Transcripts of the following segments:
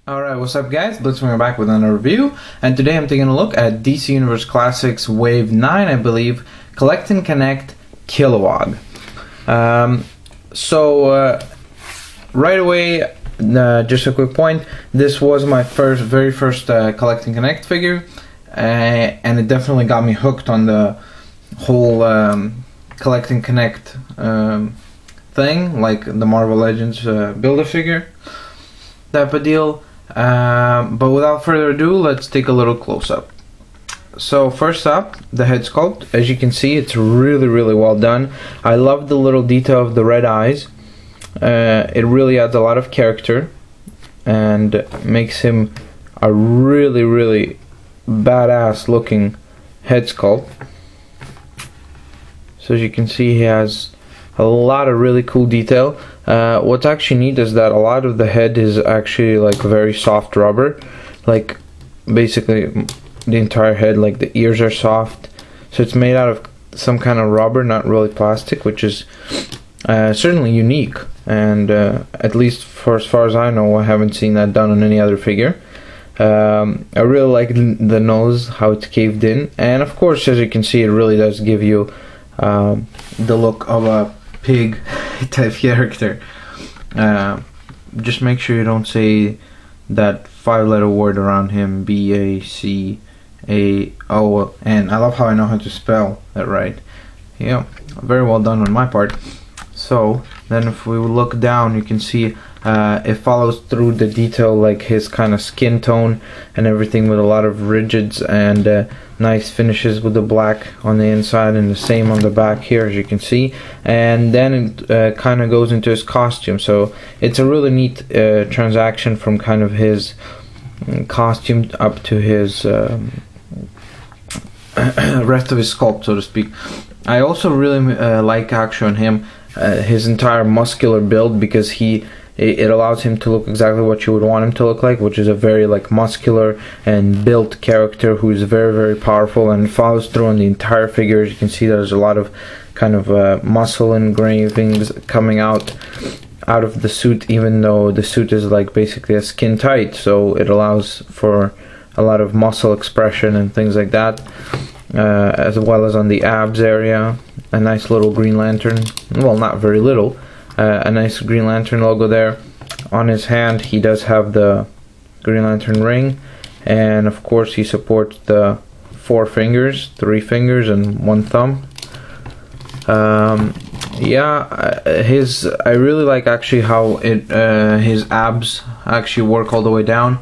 Alright, what's up guys? Blitzwing back with another review, and today I'm taking a look at DC Universe Classics Wave 9, I believe, Collect and Connect Kilowog. Right away, just a quick point, this was my very first Collect and Connect figure, and it definitely got me hooked on the whole Collect and Connect thing, like the Marvel Legends Build-A-Figure type of deal. But without further ado, let's take a little close-up. So first up, the head sculpt. As you can see, it's really well done. I love the little detail of the red eyes. It really adds a lot of character and makes him a really badass looking head sculpt. So as you can see, he has a lot of really cool detail. What's actually neat is that a lot of the head is actually like very soft rubber, like basically the entire head, like the ears are soft, so it's made out of some kind of rubber, not really plastic, which is certainly unique, and at least for as far as I know, I haven't seen that done on any other figure. I really like the nose, how it's caved in, and of course, as you can see, it really does give you the look of a pig type character. Just make sure you don't say that 5-letter word around him, BACAON. I love how I know how to spell that right. Yeah, very well done on my part. So then if we look down, you can see it follows through the detail, like his kind of skin tone and everything, with a lot of rigids and nice finishes with the black on the inside, and the same on the back here, as you can see. And then it kind of goes into his costume, so it's a really neat transaction from kind of his costume up to his rest of his sculpt, so to speak. I also really like actually on him his entire muscular build, because it allows him to look exactly what you would want him to look like, which is a very like muscular and built character who is very powerful, and follows through on the entire figure. As you can see, there's a lot of kind of muscle engravings coming out of the suit, even though the suit is like basically a skin tight, so it allows for a lot of muscle expression and things like that, as well as on the abs area. A nice little Green Lantern, well, not very little, a nice Green Lantern logo there. On his hand, he does have the Green Lantern ring, and of course he supports the 4 fingers, 3 fingers and 1 thumb. I really like actually how his abs actually work all the way down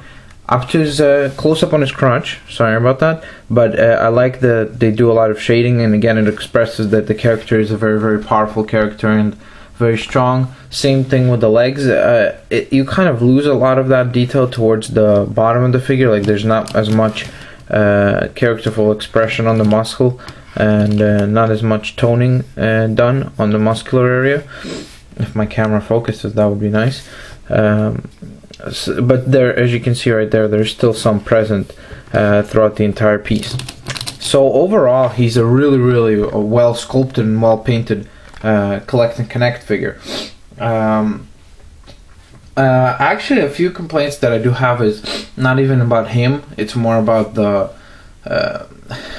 up to his close up on his crotch. Sorry about that, but I like that they do a lot of shading, and again it expresses that the character is a very powerful character and very strong. Same thing with the legs. You kind of lose a lot of that detail towards the bottom of the figure, like there's not as much characterful expression on the muscle, and not as much toning done on the muscular area. If my camera focuses, that would be nice. But there, as you can see right there, there's still some present throughout the entire piece. So overall, he's a really well sculpted and well painted Collect and Connect figure. Actually, a few complaints that I do have is not even about him, it's more about the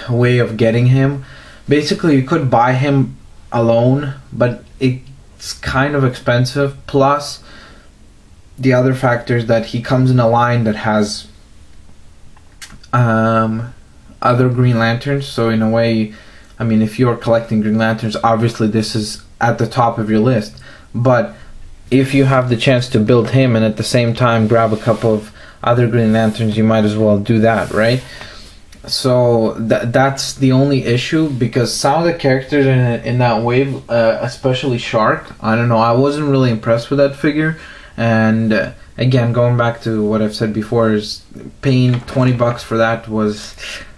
way of getting him. Basically, you could buy him alone, but it's kind of expensive, plus the other factor is that he comes in a line that has other Green Lanterns, so in a way, I mean, if you're collecting Green Lanterns, obviously this is at the top of your list, but if you have the chance to build him and at the same time grab a couple of other Green Lanterns, you might as well do that, right? So that's the only issue, because some of the characters in that wave, especially Shark, I don't know, I wasn't really impressed with that figure. And again, going back to what I've said before, is paying $20 for that was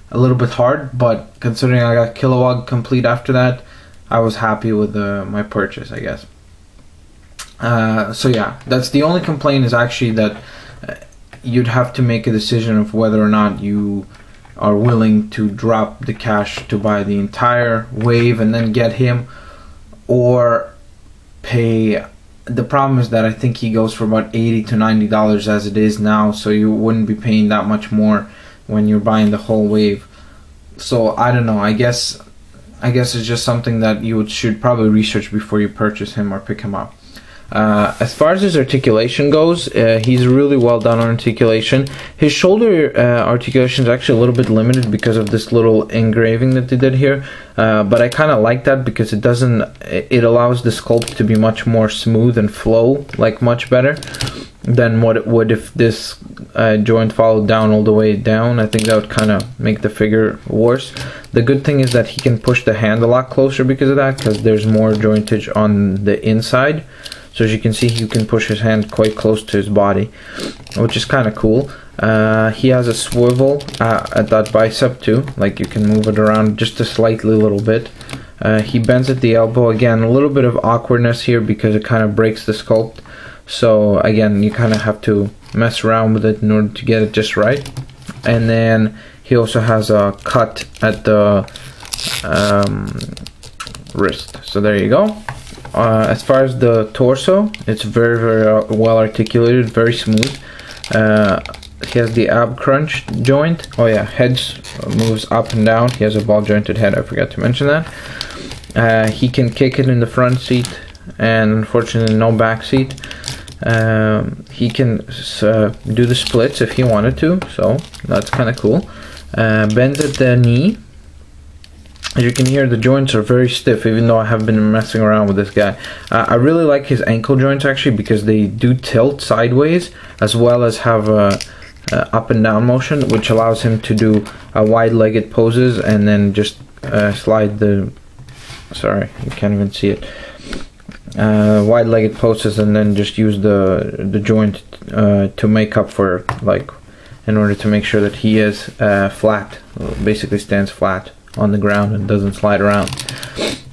a little bit hard, but considering I got Kilowog complete after that, I was happy with my purchase, I guess. So yeah, that's the only complaint, is actually that you'd have to make a decision of whether or not you are willing to drop the cash to buy the entire wave and then get him, or pay the problem is that I think he goes for about $80 to $90 as it is now, so you wouldn't be paying that much more when you're buying the whole wave. So I don't know, I guess it's just something that you should probably research before you purchase him or pick him up. As far as his articulation goes, he's really well done on articulation. His shoulder articulation is actually a little bit limited because of this little engraving that they did here, but I kind of like that because it allows the sculpt to be much more smooth and flow like much better than what it would if this joint followed down all the way down. I think that would kind of make the figure worse. The good thing is that he can push the hand a lot closer because of that, because there's more jointage on the inside. So as you can see, he can push his hand quite close to his body, which is kind of cool. He has a swivel at that bicep too, like you can move it around just a slightly little bit. He bends at the elbow. Again, a little bit of awkwardness here because it kind of breaks the sculpt. So again, you kind of have to mess around with it in order to get it just right. And then he also has a cut at the wrist. So there you go. As far as the torso, it's very, very well articulated, very smooth. He has the ab crunch joint. Oh yeah, head moves up and down. He has a ball jointed head, I forgot to mention that. He can kick it in the front seat, and unfortunately no back seat. He can do the splits if he wanted to, so that's kind of cool. Bends at the knee. As you can hear, the joints are very stiff, even though I have been messing around with this guy. I really like his ankle joints actually, because they do tilt sideways as well as have a up and down motion, which allows him to do wide-legged poses and then just slide the, sorry, you can't even see it, wide-legged poses, and then just use the joint to make up for, like, in order to make sure that he is flat, basically stands flat on the ground and doesn't slide around.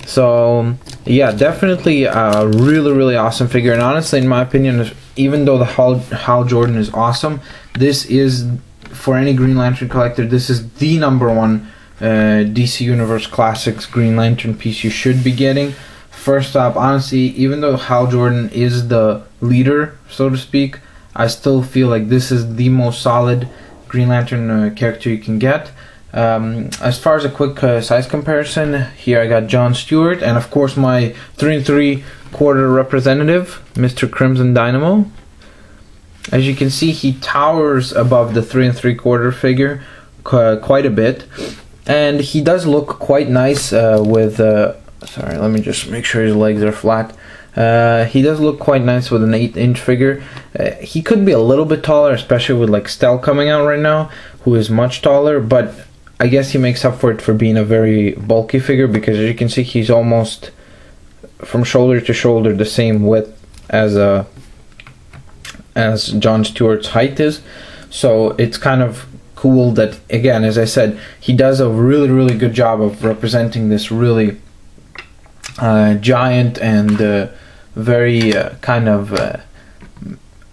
So yeah, definitely a really awesome figure. And honestly, in my opinion, even though the Hal Jordan is awesome, this is, for any Green Lantern collector, this is the #1 DC Universe Classics Green Lantern piece you should be getting. First up, honestly, even though Hal Jordan is the leader, so to speak, I still feel like this is the most solid Green Lantern character you can get. As far as a quick size comparison, here I got John Stewart, and of course my 3 3/4 representative, Mr. Crimson Dynamo. As you can see, he towers above the 3 3/4 figure quite a bit, and he does look quite nice with, sorry, let me just make sure his legs are flat. He does look quite nice with an 8-inch figure. He could be a little bit taller, especially with like Stell coming out right now, who is much taller, but I guess he makes up for it for being a very bulky figure, because as you can see, he's almost from shoulder to shoulder the same width as John Stewart's height is. So it's kind of cool that, again, as I said, he does a really good job of representing this really giant and very kind of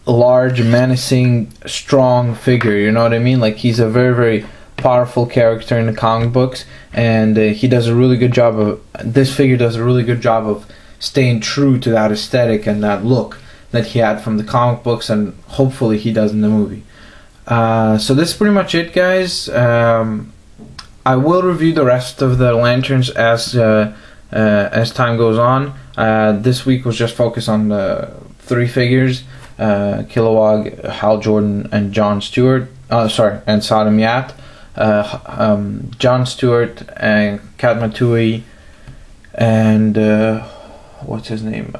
large, menacing, strong figure. You know what I mean? Like, he's a very powerful character in the comic books, and he does a really good job of, this figure does a really good job of staying true to that aesthetic and that look that he had from the comic books, and hopefully he does in the movie. So this is pretty much it, guys. I will review the rest of the lanterns as time goes on. This week was just focused on the 3 figures, Kilowog, Hal Jordan, and John Stewart. And Sodom Yat. John Stewart and Kat Matui, and what's his name?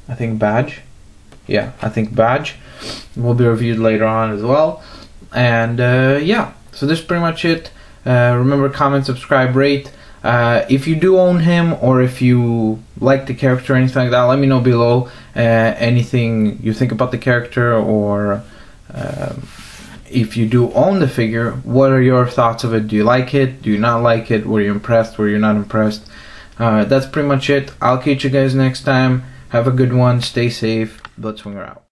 I think Badge. Yeah, I think Badge will be reviewed later on as well. And yeah, so this is pretty much it. Remember, comment, subscribe, rate. If you do own him, or if you like the character or anything like that, let me know below. Anything you think about the character, or if you do own the figure, what are your thoughts of it? Do you like it? Do you not like it? Were you impressed? Were you not impressed? That's pretty much it. I'll catch you guys next time. Have a good one. Stay safe. Bloodswinger out.